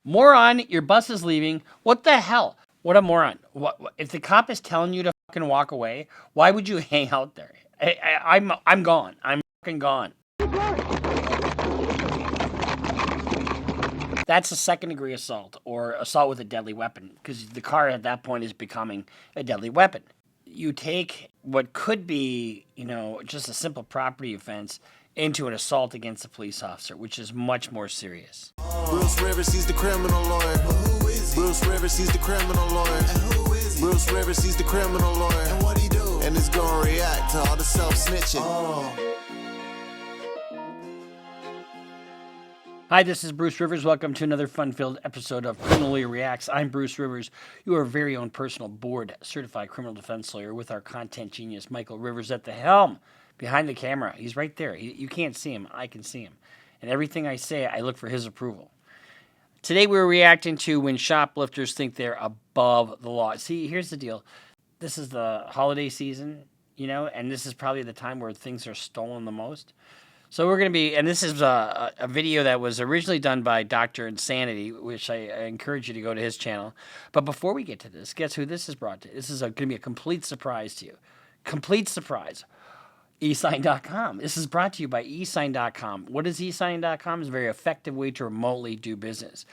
Moron, your bus is leaving. What the hell? What a moron. If the cop is telling you to fucking walk away, why would you hang out there? I'm gone. I'm fucking gone. That's a second-degree assault or assault with a deadly weapon because the car at that point is becoming a deadly weapon. You take what could be, just a simple property offense into an assault against a police officer, which is much more serious. Bruce Rivers, he's the criminal lawyer. Who is he? Bruce Rivers, he's the criminal lawyer. And who is he? Bruce Rivers, he's the criminal lawyer. And what he do? And it's gonna react to all the self-snitching. Hi, this is Bruce Rivers. Welcome to another fun-filled episode of Criminally Reacts. I'm Bruce Rivers, your very own personal board-certified criminal defense lawyer with our content genius, Michael Rivers, at the helm, behind the camera. He's right there. You can't see him. I can see him. And everything I say, I look for his approval. Today, we're reacting to when shoplifters think they're above the law. See, here's the deal. This is the holiday season, and this is probably the time where things are stolen the most. So we're going to be, and this is a video that was originally done by Dr. Insanity, which I encourage you to go to his channel. But before we get to this, guess who this is brought to? This is going to be a complete surprise to you. Complete surprise. eSign.com. This is brought to you by eSign.com. What is eSign.com? It's a very effective way to remotely do business.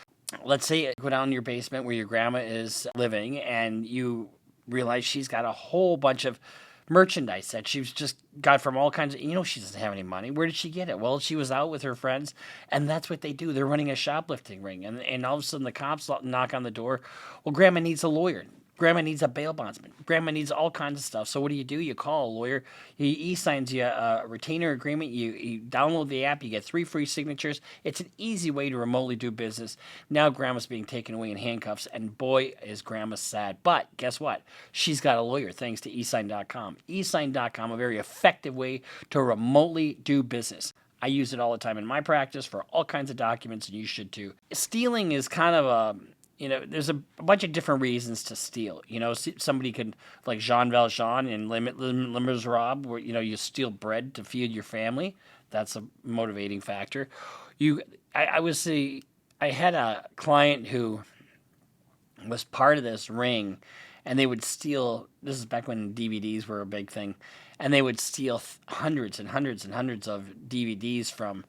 Let's say you go down in your basement where your grandma is living and you realize she's got a whole bunch of merchandise that she's just got from all kinds of, she doesn't have any money. Where did she get it? Well, she was out with her friends, and that's what they do. They're running a shoplifting ring, and all of a sudden the cops knock on the door. Well, Grandma needs a lawyer. Grandma needs a bail bondsman. Grandma needs all kinds of stuff. So what do? You call a lawyer. He e-signs you a retainer agreement. You download the app. You get 3 free signatures. It's an easy way to remotely do business. Now Grandma's being taken away in handcuffs, and boy, is Grandma sad. But guess what? She's got a lawyer thanks to eSign.com. eSign.com, a very effective way to remotely do business. I use it all the time in my practice for all kinds of documents, and you should too. Stealing is kind of a... there's a bunch of different reasons to steal. Somebody could, like Jean Valjean in Les Miserables, where, you steal bread to feed your family. That's a motivating factor. I had a client who was part of this ring, and they would steal, this is back when DVDs were a big thing, and they would steal hundreds and hundreds and hundreds of DVDs from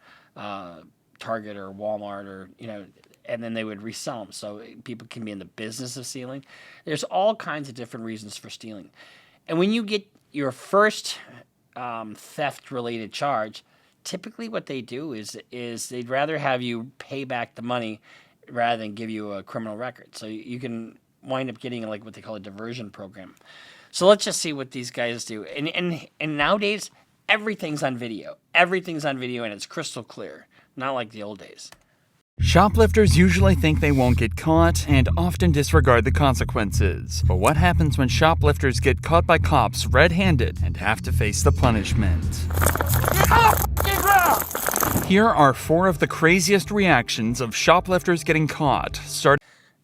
Target or Walmart or, and then they would resell them. So people can be in the business of stealing. There's all kinds of different reasons for stealing. And when you get your first theft-related charge, typically what they do is they'd rather have you pay back the money rather than give you a criminal record. So you can wind up getting like what they call a diversion program. So let's just see what these guys do. And nowadays, everything's on video. Everything's on video, and it's crystal clear. Not like the old days. Shoplifters usually think they won't get caught and often disregard the consequences. But what happens when shoplifters get caught by cops red-handed and have to face the punishment? Here are 4 of the craziest reactions of shoplifters getting caught.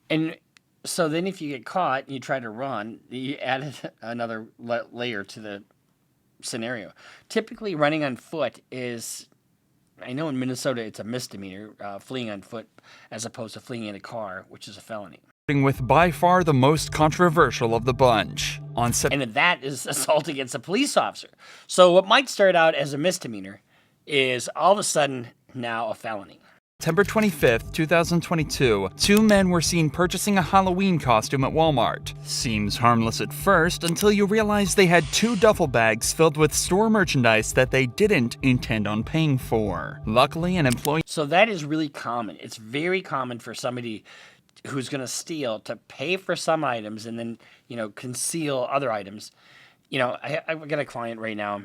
And so then if you get caught and you try to run, you added another layer to the scenario. Typically running on foot is... I know in Minnesota it's a misdemeanor, fleeing on foot, as opposed to fleeing in a car, which is a felony. With by far the most controversial of the bunch. And that is assault against a police officer. So what might start out as a misdemeanor is all of a sudden now a felony. September 25th, 2022, 2 men were seen purchasing a Halloween costume at Walmart. Seems harmless at first until you realize they had 2 duffel bags filled with store merchandise that they didn't intend on paying for. Luckily, an employee... So that is really common. It's very common for somebody who's going to steal to pay for some items and then, conceal other items. I've got a client right now.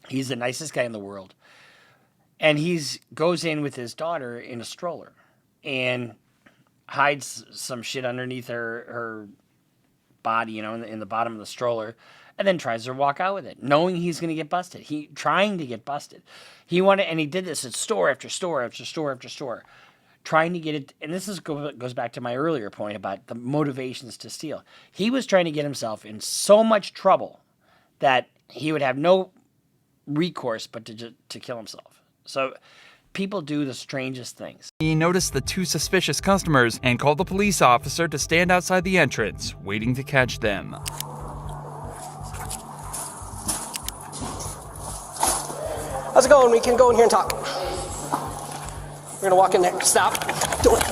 He's the nicest guy in the world. And he goes in with his daughter in a stroller and hides some shit underneath her body, in the bottom of the stroller, and then tries to walk out with it, knowing he's going to get busted. Trying to get busted. And he did this at store after store after store after store, trying to get it. And this goes back to my earlier point about the motivations to steal. He was trying to get himself in so much trouble that he would have no recourse but to kill himself. So People do the strangest things. He noticed the two suspicious customers and called the police officer to stand outside the entrance, waiting to catch them. How's it going? We can go in here and talk. We're gonna walk in there. Stop. Do it.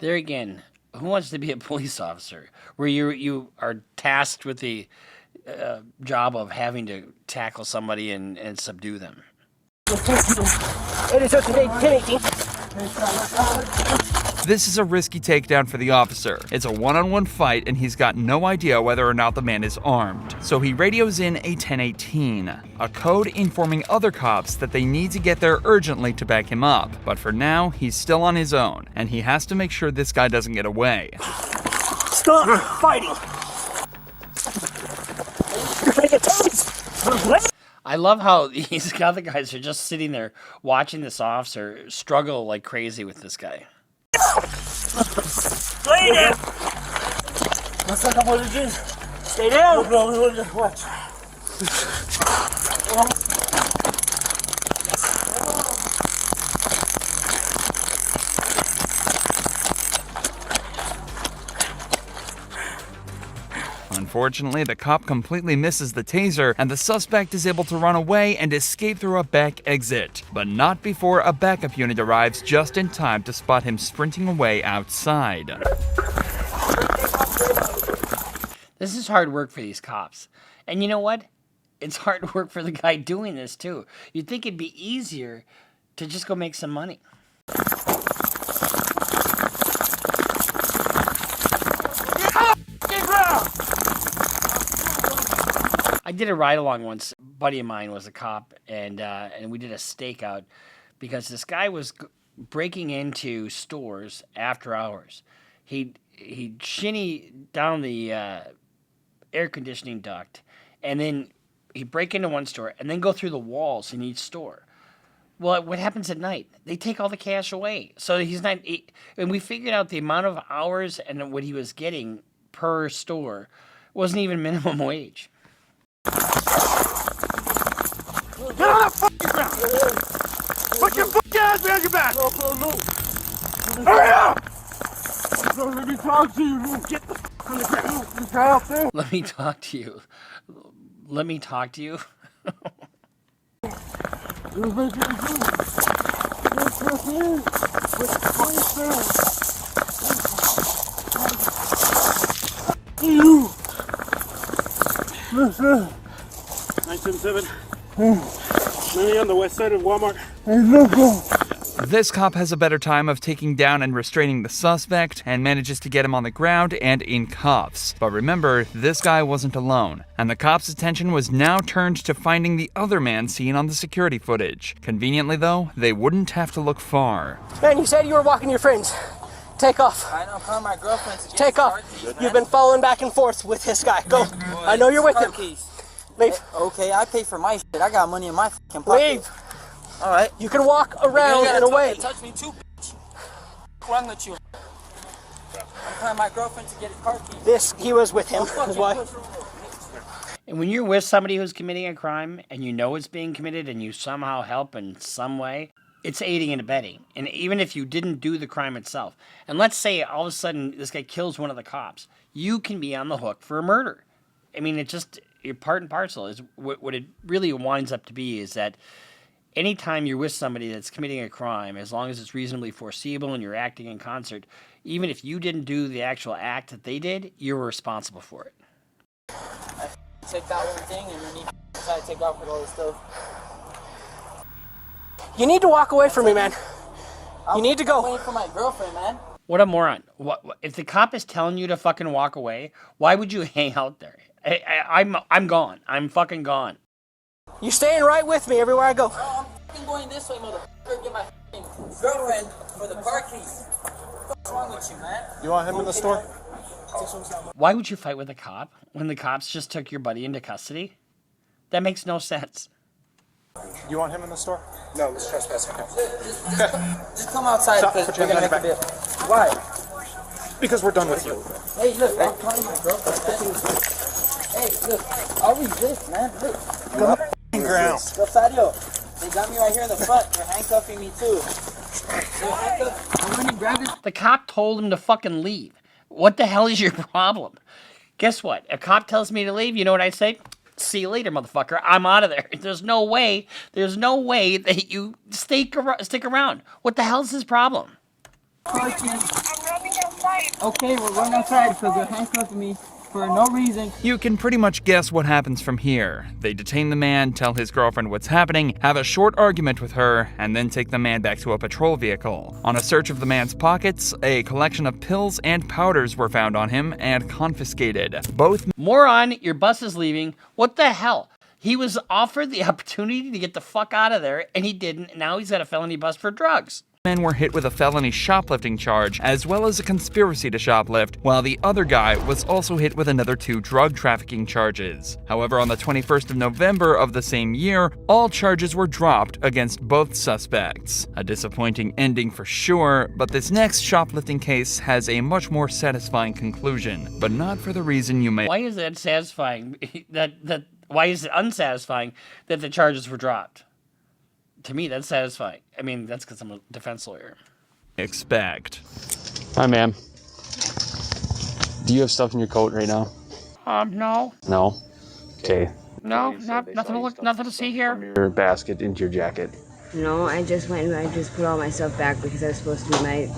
There again, who wants to be a police officer where you are tasked with the job of having to tackle somebody and subdue them? This is a risky takedown for the officer. It's a one-on-one fight and he's got no idea whether or not the man is armed. So he radios in a 1018, a code informing other cops that they need to get there urgently to back him up. But for now, he's still on his own and he has to make sure this guy doesn't get away. Stop fighting. You're gonna get tongues. I love how these other guys are just sitting there watching this officer struggle like crazy with this guy. Stay down. Stay down. Watch. Unfortunately, the cop completely misses the taser, and the suspect is able to run away and escape through a back exit, but not before a backup unit arrives just in time to spot him sprinting away outside. This is hard work for these cops. And you know what? It's hard work for the guy doing this too. You'd think it'd be easier to just go make some money. I did a ride along once. A buddy of mine was a cop, and we did a stakeout because this guy was breaking into stores after hours. He'd shinny down the air conditioning duct, and then he'd break into one store and then go through the walls in each store. Well, what happens at night? They take all the cash away. So he's not. And we figured out the amount of hours and what he was getting per store wasn't even minimum wage. Get on the fucking ground! Put your fucking ass behind your back! Hurry up! Let me talk to you. Get the fuck on the ground. This guy out there. Let me talk to you. Let me talk to you. You. Listen. 977. Maybe on the west side of Walmart. This cop has a better time of taking down and restraining the suspect and manages to get him on the ground and in cuffs. But remember, this guy wasn't alone, and the cop's attention was now turned to finding the other man seen on the security footage. Conveniently though, they wouldn't have to look far. Man, you said you were walking your friends. Take off. I know, calling my girlfriend to get Take off. You've been following back and forth with this guy. Go. I know you're with him. Keys. Leave. Okay, I pay for my shit. I got money in my fucking pocket. Leave. All right. You can walk around and away. Touch me too, bitch. What's wrong with you? I'm calling my girlfriend to get his car keys. He was with him. Is why. And when you're with somebody who's committing a crime and you know it's being committed and you somehow help in some way, it's aiding and abetting. And even if you didn't do the crime itself, and let's say all of a sudden this guy kills one of the cops, you can be on the hook for a murder. I mean, it's just you're part and parcel. Is what it really winds up to be is that anytime you're with somebody that's committing a crime, as long as it's reasonably foreseeable and you're acting in concert, even if you didn't do the actual act that they did, you're responsible for it. I take that one thing and then he try to take off with all this stuff. You need to walk away from me, man. You need to I'm go. waiting for my girlfriend, man. What a moron. What, if the cop is telling you to fucking walk away, why would you hang out there? I'm gone. I'm fucking gone. You staying right with me everywhere I go. No, I'm fucking going this way, motherfucker. Get my fucking girlfriend for the car keys. What's wrong with you, man? You want him in the store? Why would you fight with a cop when the cops just took your buddy into custody? That makes no sense. You want him in the store? No, it's trespassing. Just come outside Stop, because put we're your gonna hands make a behind bit. Why? Because we're done with you. Hey, look, I'm calling my girlfriend. Hey, look, I'll resist, man. Look. Come on the ground. Rosario, they got me right here in the front. They're handcuffing me too. I'm gonna grab this. The cop told him to fucking leave. What the hell is your problem? Guess what? A cop tells me to leave, you know what I say? See you later, motherfucker. I'm out of there. There's no way that you stick around. What the hell's his problem? I'm running outside. Okay, we're running outside because they're handcuffing me for no reason. You can pretty much guess what happens from here. They detain the man, tell his girlfriend what's happening, have a short argument with her, and then take the man back to a patrol vehicle. On a search of the man's pockets, a collection of pills and powders were found on him and confiscated. Both Moron, your bus is leaving. What the hell? He was offered the opportunity to get the fuck out of there, and he didn't. Now he's got a felony bus for drugs. men were hit with a felony shoplifting charge, as well as a conspiracy to shoplift, while the other guy was also hit with another 2 drug trafficking charges. However, on the 21st of November of the same year, all charges were dropped against both suspects. A disappointing ending for sure, but this next shoplifting case has a much more satisfying conclusion, but not for the reason you may. Why is that satisfying? Why is it unsatisfying that the charges were dropped? To me, that's satisfying. I mean, that's because I'm a defense lawyer. Expect. Hi, ma'am. Do you have stuff in your coat right now? No. No? Okay. No, nothing to see here. Your basket into your jacket. No, I just put all my stuff back because I was supposed to be my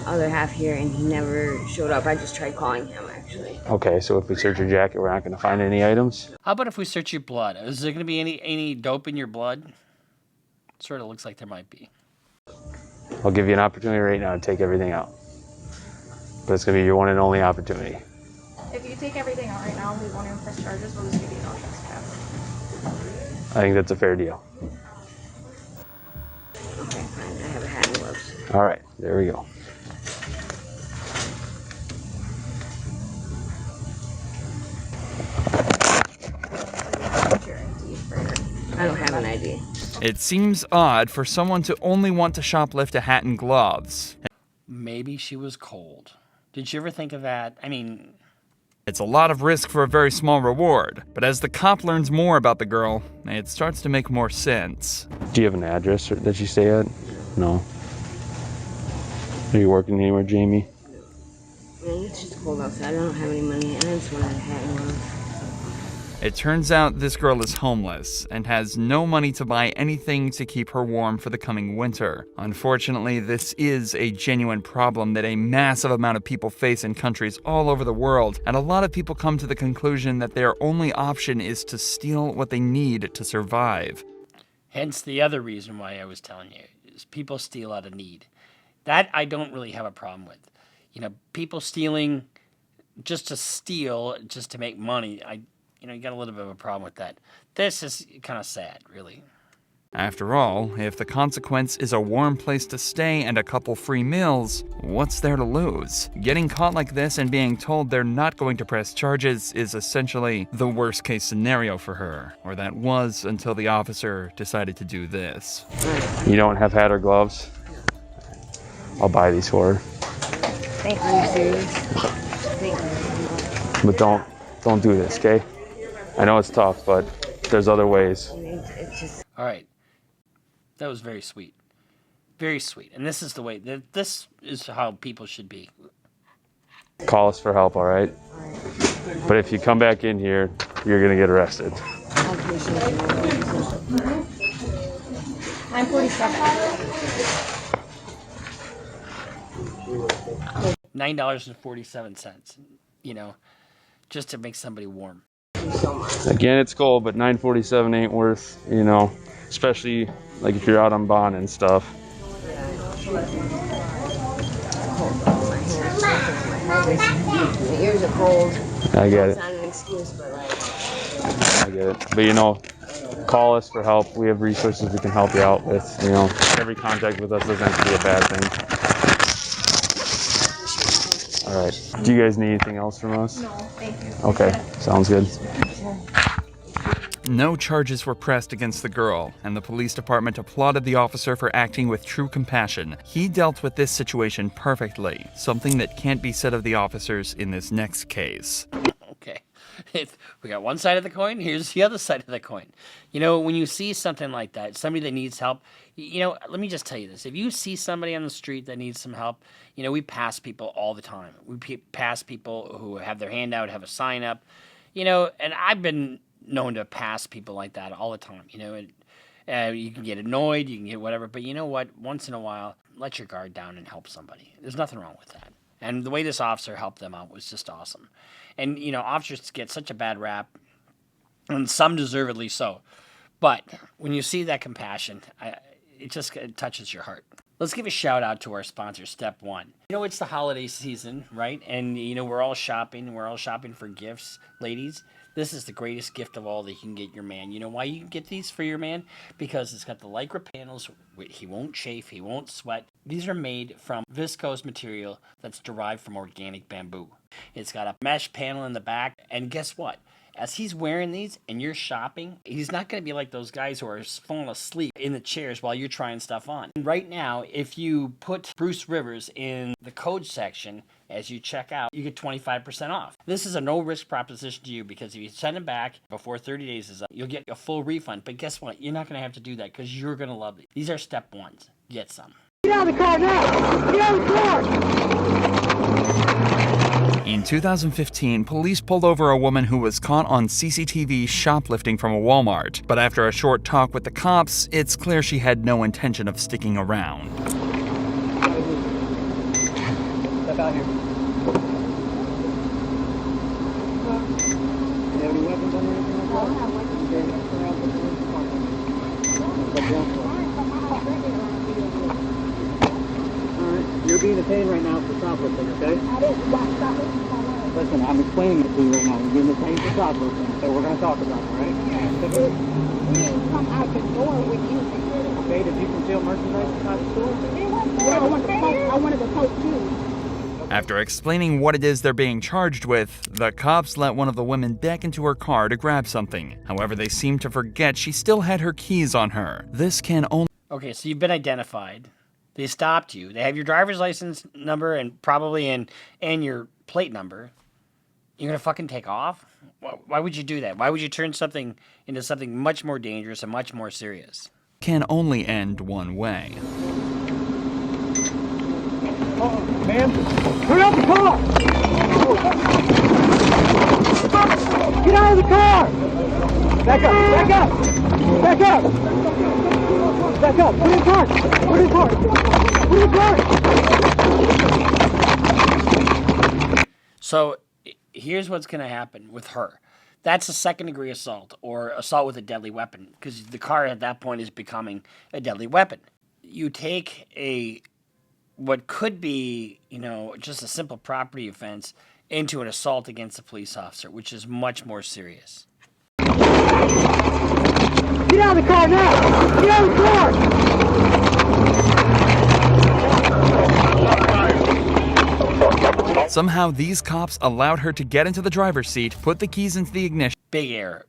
other half here and he never showed up. I just tried calling him, actually. Okay, so if we search your jacket, we're not going to find any items? How about if we search your blood? Is there going to be any dope in your blood? Sort of looks like there might be. I'll give you an opportunity right now to take everything out. But it's going to be your one and only opportunity. If you take everything out right now, we won't even press charges. We'll just give you no trespass. I think that's a fair deal. Okay, fine. I have a hat and gloves. All right, there we go. I don't have an ID. It seems odd for someone to only want to shoplift a hat and gloves. Maybe she was cold. Did you ever think of that? I mean, it's a lot of risk for a very small reward, but as the cop learns more about the girl, it starts to make more sense. Do you have an address that you stay at? No. Are you working anywhere, Jamie? Man, it's just cold outside. I don't have any money and I just wanted a hat and gloves. It turns out this girl is homeless and has no money to buy anything to keep her warm for the coming winter. Unfortunately, this is a genuine problem that a massive amount of people face in countries all over the world, and a lot of people come to the conclusion that their only option is to steal what they need to survive. hence the other reason why I was telling you, is people steal out of need. That I don't really have a problem with. You know, people stealing just to steal, just to make money, you got a little bit of a problem with that. This is kind of sad, really. After all, if the consequence is a warm place to stay and a couple free meals, what's there to lose? Getting caught like this and being told they're not going to press charges is essentially the worst case scenario for her, or that was until the officer decided to do this. You don't have hat or gloves? I'll buy these for her. Thank you. Are you serious? Thank you. But don't do this, okay? I know it's tough, but there's other ways. It's just... All right. That was very sweet. Very sweet. And this is the way, this is how people should be. Call us for help, all right? All right. But if you come back in here, you're gonna get arrested. I appreciate you. I'm 47. $9.47, just to make somebody warm. Again, it's cold, but $9.47 ain't worth, especially like if you're out on bond and stuff. My ears are cold. I get it. It's not an excuse, but I get it. But call us for help. We have resources we can help you out with. Every contact with us doesn't have to be a bad thing. All right. Do you guys need anything else from us? No, thank you. Okay, sounds good. No charges were pressed against the girl, and the police department applauded the officer for acting with true compassion. He dealt with this situation perfectly, something that can't be said of the officers in this next case. Okay. We got one side of the coin, here's the other side of the coin. You know, when you see something like that, somebody that needs help, you know, let me just tell you this. If you see somebody on the street that needs some help, you know, we pass people all the time. We pass people who have their hand out, have a sign up, you know, and I've been known to pass people like that all the time, you know, and you can get annoyed, you can get whatever, but you know what? Once in a while, let your guard down and help somebody. There's nothing wrong with that. And the way this officer helped them out was just awesome. And, you know, officers get such a bad rap, and some deservedly so. But when you see that compassion, it touches your heart. Let's give a shout out to our sponsor, Step One. You know, it's the holiday season, right? And, you know, we're all shopping for gifts. Ladies, this is the greatest gift of all that you can get your man. You know why you can get these for your man? Because it's got the Lycra panels. He won't chafe. He won't sweat. These are made from viscose material that's derived from organic bamboo. It's got a mesh panel in the back. And guess what? As he's wearing these and you're shopping, he's not going to be like those guys who are falling asleep in the chairs while you're trying stuff on. And right now, if you put Bruce Rivers in the code section as you check out, you get 25% off. This is a no-risk proposition to you because if you send it back before 30 days is up, you'll get a full refund. But guess what? You're not going to have to do that because you're going to love it. These are Step Ones. Get some. Get out of the car now! Get out of the car! In 2015, police pulled over a woman who was caught on CCTV shoplifting from a Walmart. But after a short talk with the cops, it's clear she had no intention of sticking around. Step out here. Do you have any weapons on you or anything like that? I don't have Alright, you're being detained right now for shoplifting, okay? I didn't watch shoplifting. Listen, I'm explaining it to you right now. You're being detained for shoplifting, so we're going to talk about it, alright? We didn't come out the door with anything. Okay, did you conceal merchandise inside the store? Yeah, I wanted to poke too. After explaining what it is they're being charged with, the cops let one of the women back into her car to grab something. However, they seem to forget she still had her keys on her. This can only... Okay, so you've been identified. They stopped you. They have your driver's license number and probably and your plate number. You're going to fucking take off? Why would you do that? Why would you turn something into something much more dangerous and much more serious? Can only end one way. Ma'am, turn out the car! Get out of the car! Back up, back up! Back up! Back up! Put in the car! Put in the car! Put in the car! So here's what's going to happen with her. That's a second-degree assault or assault with a deadly weapon because the car at that point is becoming a deadly weapon. You take what could be, you know, just a simple property offense into an assault against a police officer, which is much more serious. Get out of the car now! Get out of the car! Somehow, these cops allowed her to get into the driver's seat, put the keys into the ignition, Big error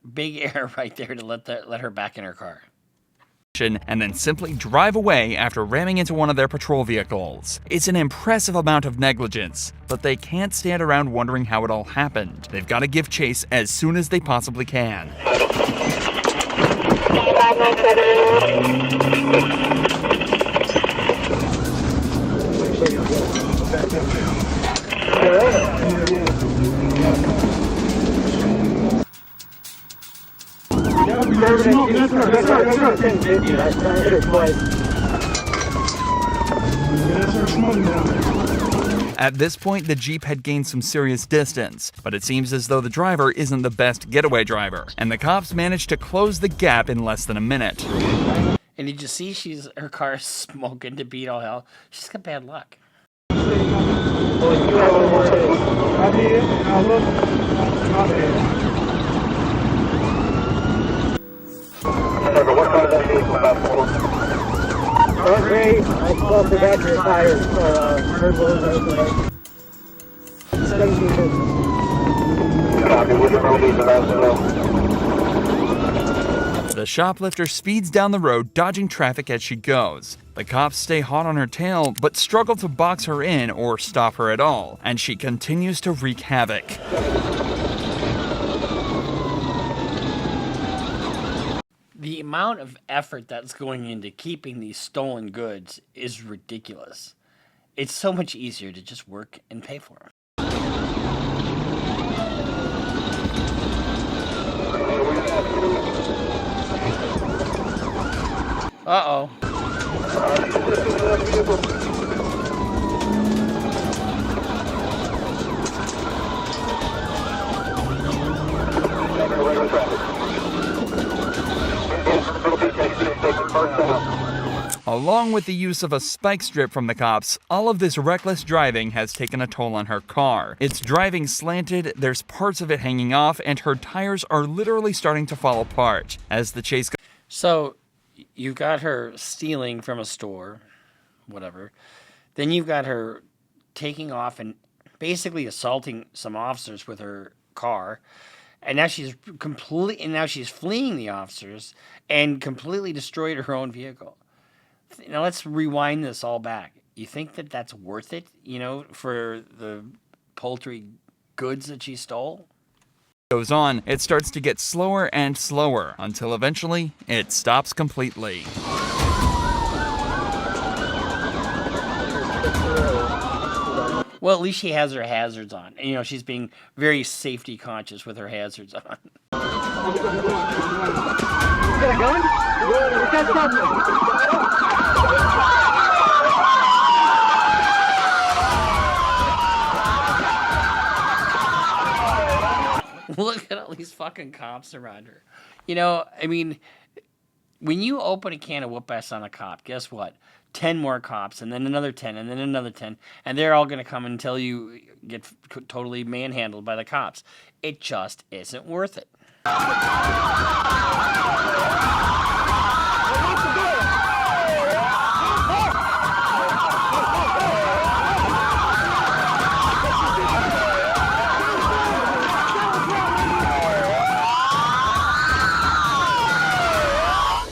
right there to let her back in her car. and then simply drive away after ramming into one of their patrol vehicles. It's an impressive amount of negligence, but they can't stand around wondering how it all happened. They've got to give chase as soon as they possibly can. At this point, the Jeep had gained some serious distance, but it seems as though the driver isn't the best getaway driver, and the cops managed to close the gap in less than a minute. And did you see her car is smoking to beat all hell? She's got bad luck. Okay, I still forgot your tires for turbos. 17 business. Copy, with the roadies and The shoplifter speeds down the road, dodging traffic as she goes. The cops stay hot on her tail, but struggle to box her in or stop her at all, and she continues to wreak havoc. The amount of effort that's going into keeping these stolen goods is ridiculous. It's so much easier to just work and pay for them. Uh-oh. Along with the use of a spike strip from the cops, all of this reckless driving has taken a toll on her car. It's driving slanted, there's parts of it hanging off, and her tires are literally starting to fall apart. As the chase goes. So, you've got her stealing from a store, whatever. Then you've got her taking off and basically assaulting some officers with her car. And now she's fleeing the officers and completely destroyed her own vehicle. Now let's rewind this all back. You think that that's worth it, for the poultry goods that she stole? Goes on, it starts to get slower and slower until eventually it stops completely. Well, at least she has her hazards on. And, she's being very safety conscious with her hazards on. Look at all these fucking cops around her. When you open a can of whoop-ass on a cop, guess what? 10 more cops, and then another 10, and then another 10, and they're all going to come until you get totally manhandled by the cops. It just isn't worth it.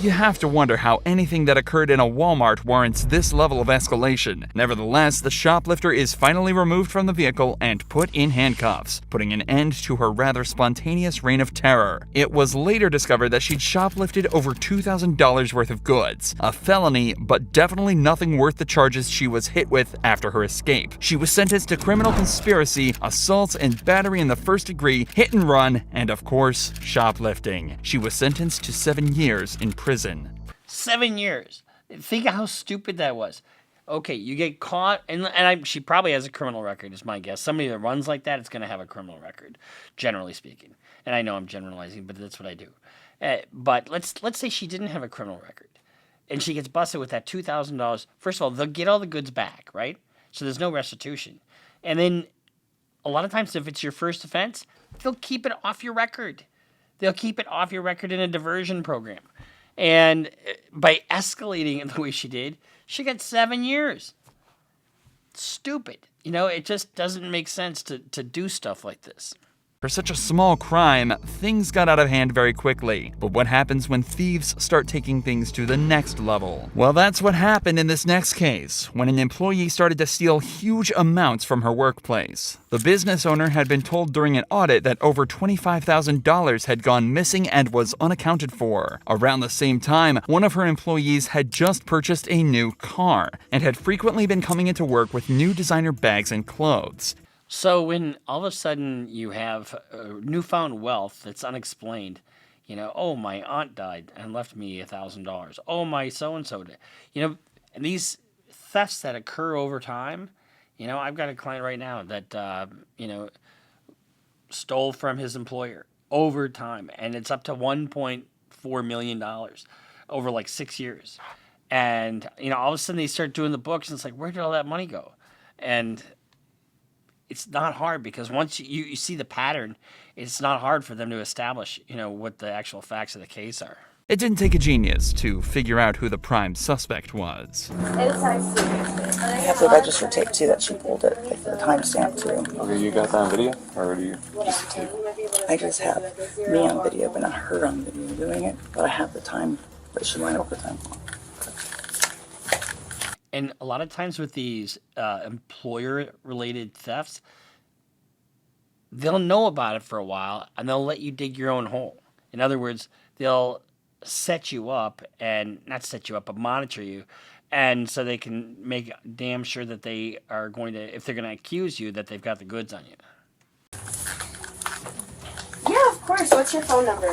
You have to wonder how anything that occurred in a Walmart warrants this level of escalation. Nevertheless, the shoplifter is finally removed from the vehicle and put in handcuffs, putting an end to her rather spontaneous reign of terror. It was later discovered that she'd shoplifted over $2,000 worth of goods, a felony, but definitely nothing worth the charges she was hit with after her escape. She was sentenced to criminal conspiracy, assault and battery in the first degree, hit and run, and of course, shoplifting. She was sentenced to 7 years in prison. 7 years. Think of how stupid that was. Okay, you get caught, and she probably has a criminal record, is my guess. Somebody that runs like that is going to have a criminal record, generally speaking. And I know I'm generalizing, but that's what I do. But let's say she didn't have a criminal record, and she gets busted with that $2,000. First of all, they'll get all the goods back, right? So there's no restitution. And then a lot of times, if it's your first offense, they'll keep it off your record. They'll keep it off your record in a diversion program. And by escalating it the way she did, she got 7 years. Stupid. It just doesn't make sense to do stuff like this. For such a small crime, things got out of hand very quickly. But what happens when thieves start taking things to the next level? Well, that's what happened in this next case, when an employee started to steal huge amounts from her workplace. The business owner had been told during an audit that over $25,000 had gone missing and was unaccounted for. Around the same time, one of her employees had just purchased a new car and had frequently been coming into work with new designer bags and clothes. So when all of a sudden you have newfound wealth that's unexplained, oh, my aunt died and left me $1,000. Oh, my so-and-so did. And these thefts that occur over time, I've got a client right now that, stole from his employer over time. And it's up to $1.4 million over like 6 years. And, all of a sudden they start doing the books and it's like, where did all that money go? And it's not hard because once you see the pattern, it's not hard for them to establish, what the actual facts of the case are. It didn't take a genius to figure out who the prime suspect was. I have the register tape too that she pulled it, like the timestamp too. Okay, you got that on video, or do you just the tape? I just have me on video, but not her on video doing it. But I have the time that she went over time. And a lot of times with these employer-related thefts, they'll know about it for a while, and they'll let you dig your own hole. In other words, they'll set you up, and not set you up, but monitor you, and so they can make damn sure that they are going to, if they're going to accuse you, that they've got the goods on you. Yeah, of course. What's your phone number?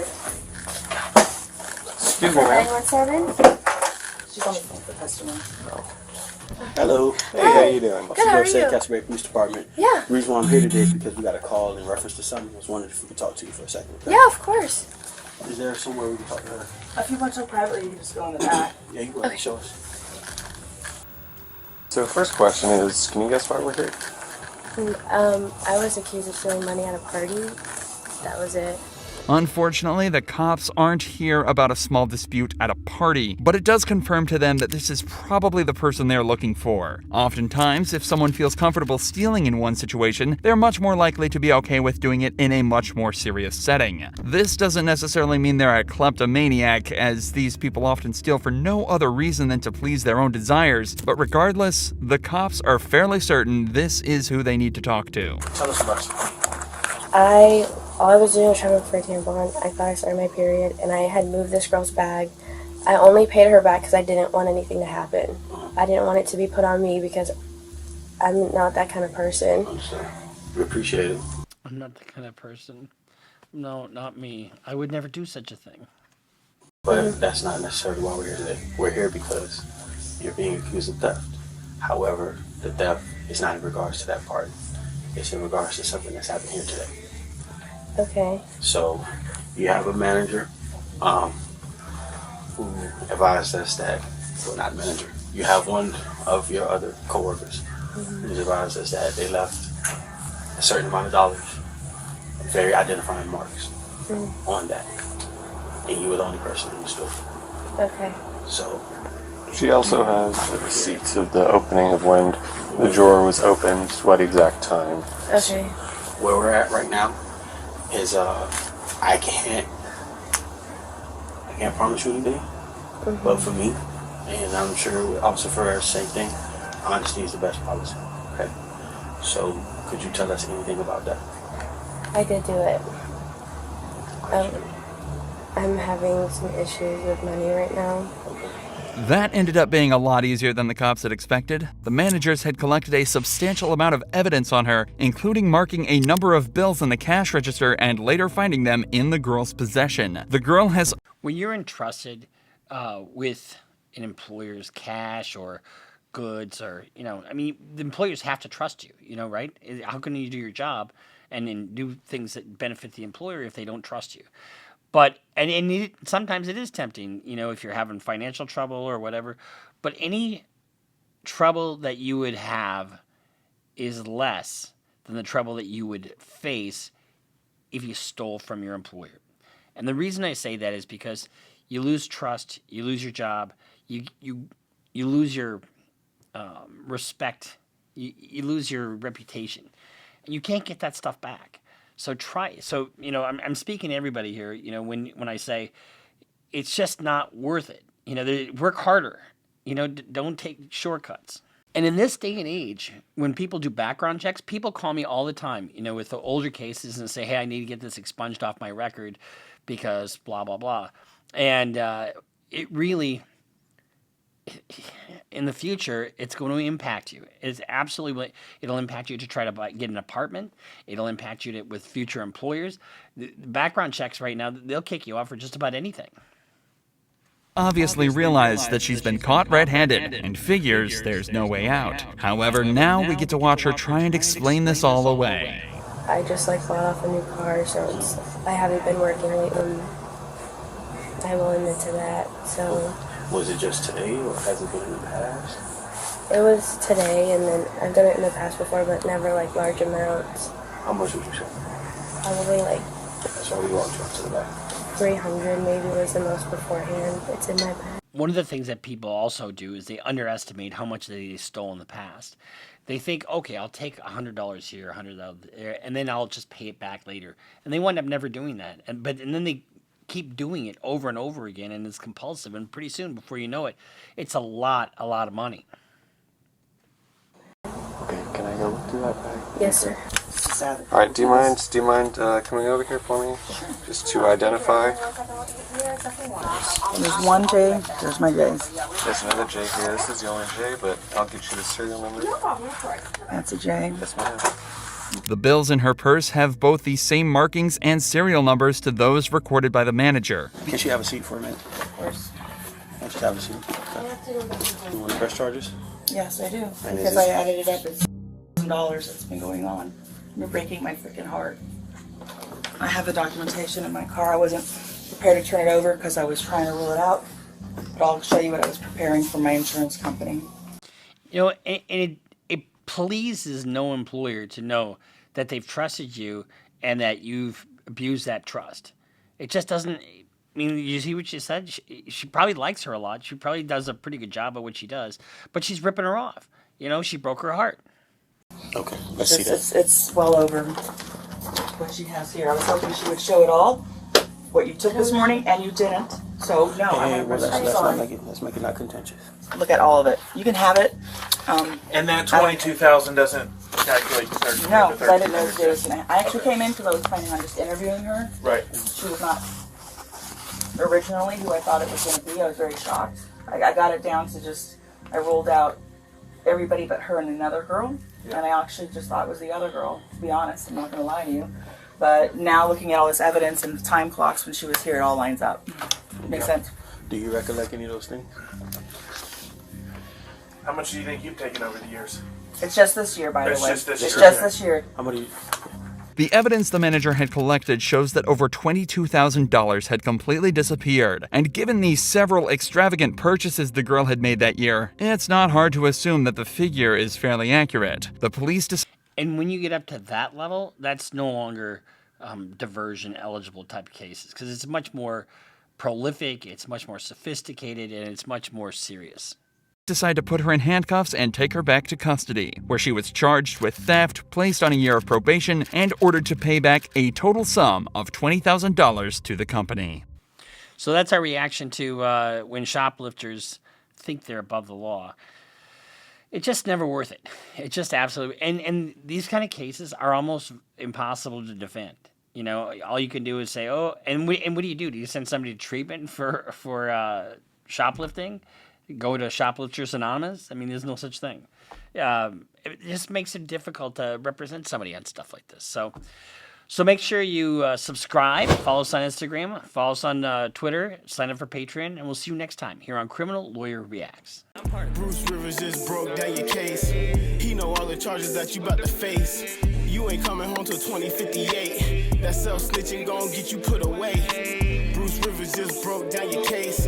Excuse me, ma'am. 917? She's on the phone for customer. Hello. Hey, Hi. how you doing? Good, how are you? Castle Police Department. Yeah. The reason why I'm here today is because we got a call in reference to something. I was wondering if we could talk to you for a second. Okay? Yeah, of course. Is there somewhere we can talk to her? If you want to privately, you can just go in the back. Yeah, you go ahead and show us. So first question is, can you guess why we're here? I was accused of stealing money at a party. That was it. Unfortunately, the cops aren't here about a small dispute at a party, but it does confirm to them that this is probably the person they're looking for. Oftentimes, if someone feels comfortable stealing in one situation, they're much more likely to be okay with doing it in a much more serious setting. This doesn't necessarily mean they're a kleptomaniac, as these people often steal for no other reason than to please their own desires, but regardless, the cops are fairly certain this is who they need to talk to. Tell us about All I was doing was traveling for a tampon. I thought I started my period, and I had moved this girl's bag. I only paid her back because I didn't want anything to happen. I didn't want it to be put on me because I'm not that kind of person. I understand. We appreciate it. I'm not the kind of person. No, not me. I would never do such a thing. But that's not necessarily why we're here today. We're here because you're being accused of theft. However, the theft is not in regards to that part. It's in regards to something that's happened here today. Okay. So you have a manager who advised us that, well, not manager, you have one of your other coworkers who's advised us that they left a certain amount of dollars, very identifying marks on that. And you were the only person in the store. Okay. So She also has the receipts of the opening of when the drawer was opened, what exact time. Okay. Where we're at right now is I can't promise you anything, but for me, and I'm sure Officer Ferrer, same thing, honesty is the best policy. Okay, so could you tell us anything about that? I did do it. I'm having some issues with money right now. That ended up being a lot easier than the cops had expected. The managers had collected a substantial amount of evidence on her, including marking a number of bills in the cash register and later finding them in the girl's possession. The girl has... When you're entrusted with an employer's cash or goods or, I mean, the employers have to trust you, right? How can you do your job and then do things that benefit the employer if they don't trust you? But, sometimes it is tempting, if you're having financial trouble or whatever, but any trouble that you would have is less than the trouble that you would face if you stole from your employer. And the reason I say that is because you lose trust, you lose your job, you lose your respect, you lose your reputation, and you can't get that stuff back. So try. So I'm speaking to everybody here. When I say it's just not worth it. Work harder. Don't take shortcuts. And in this day and age, when people do background checks, people call me all the time. With the older cases and say, "Hey, I need to get this expunged off my record because blah blah blah." And it really, in the future, it's going to impact you. It'll impact you to try to get an apartment. It'll impact you with future employers. The background checks right now, they'll kick you off for just about anything. Obviously realized that she's been caught red-handed and figures there's no way out. However, now we get to watch her try and explain this all away. I just bought off a new car, so I haven't been working lately. I will admit to that. So. Was it just today, or has it been in the past? It was today, and then I've done it in the past before, but never large amounts. How much would you say? Probably That's why we walked you up to the back. 300 maybe was the most beforehand. It's in my bag. One of the things that people also do is they underestimate how much they stole in the past. They think, okay, I'll take $100 here, $100 there, and then I'll just pay it back later. And they wind up never doing that. And then they keep doing it over and over again, and it's compulsive. And pretty soon, before you know it, it's a lot of money. Okay, can I go look through that bag? Yes, sir. All right. Do you mind coming over here for me, just to identify? There's one J. There's my J's. There's another J here. This is the only J, but I'll get you the serial number. That's a J. Yes, ma'am. The bills in her purse have both the same markings and serial numbers to those recorded by the manager. Can she have a seat for a minute? Of course. Can she have a seat? Okay. You want to press charges? Yes, I do. And Because I added it up. It's $1,000 that's been going on. You're breaking my freaking heart. I have the documentation in my car. I wasn't prepared to turn it over because I was trying to rule it out. But I'll show you what I was preparing for my insurance company. You know, and it pleases no employer to know that they've trusted you and that you've abused that trust. It just doesn't. I mean, you see what she said? She probably likes her a lot. She probably does a pretty good job at what she does. But she's ripping her off. You know, she broke her heart. Okay, let's see that. It's well over what she has here. I was hoping she would show it all, what you took this morning, and you didn't. So, no, I'm Well, let's sorry. make it not contentious. Look at all of it. You can have it. And that 22,000 doesn't calculate to 13. No, because I didn't know she was going to. I actually came in because I was planning on just interviewing her. Right. She was not originally who I thought it was going to be. I was very shocked. I got it down to just, I ruled out everybody but her and another girl. And I actually just thought it was the other girl, to be honest. I'm not going to lie to you. But now looking at all this evidence and the time clocks when she was here, it all lines up. Makes sense. Do you recollect any of those things? How much do you think you've taken over the years? It's just this year, by the It's way. just this It's year. just this year. How many? The evidence the manager had collected shows that over $22,000 had completely disappeared, and given the several extravagant purchases the girl had made that year, it's not hard to assume that the figure is fairly accurate. The police And when you get up to that level, that's no longer diversion eligible type of cases because it's much more prolific, it's much more sophisticated, and it's much more serious. decide to put her in handcuffs and take her back to custody, where she was charged with theft, placed on a year of probation, and ordered to pay back a total sum of $20,000 to the company. So that's our reaction to when shoplifters think they're above the law. It's just never worth it. It's just absolutely, and these kind of cases are almost impossible to defend. You know, all you can do is say, "Oh," and what do you do? Do you send somebody to treatment for shoplifting? Go to Shoplifters Anonymous? I mean, there's no such thing. It just makes it difficult to represent somebody on stuff like this. So make sure you subscribe, follow us on Instagram, follow us on Twitter, sign up for Patreon, and we'll see you next time here on Criminal Lawyer Reacts. Bruce Rivers just broke down your case. He know all the charges that you about to face. You ain't coming home till 2058. That self-snitching gon' get you put away. Bruce Rivers just broke down your case.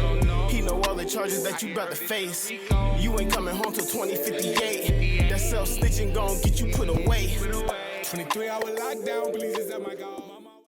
He know all the charges that you about to face. You ain't coming home till 2058. That self-snitching gon' get you put away. 23-hour lockdown, police is at my god.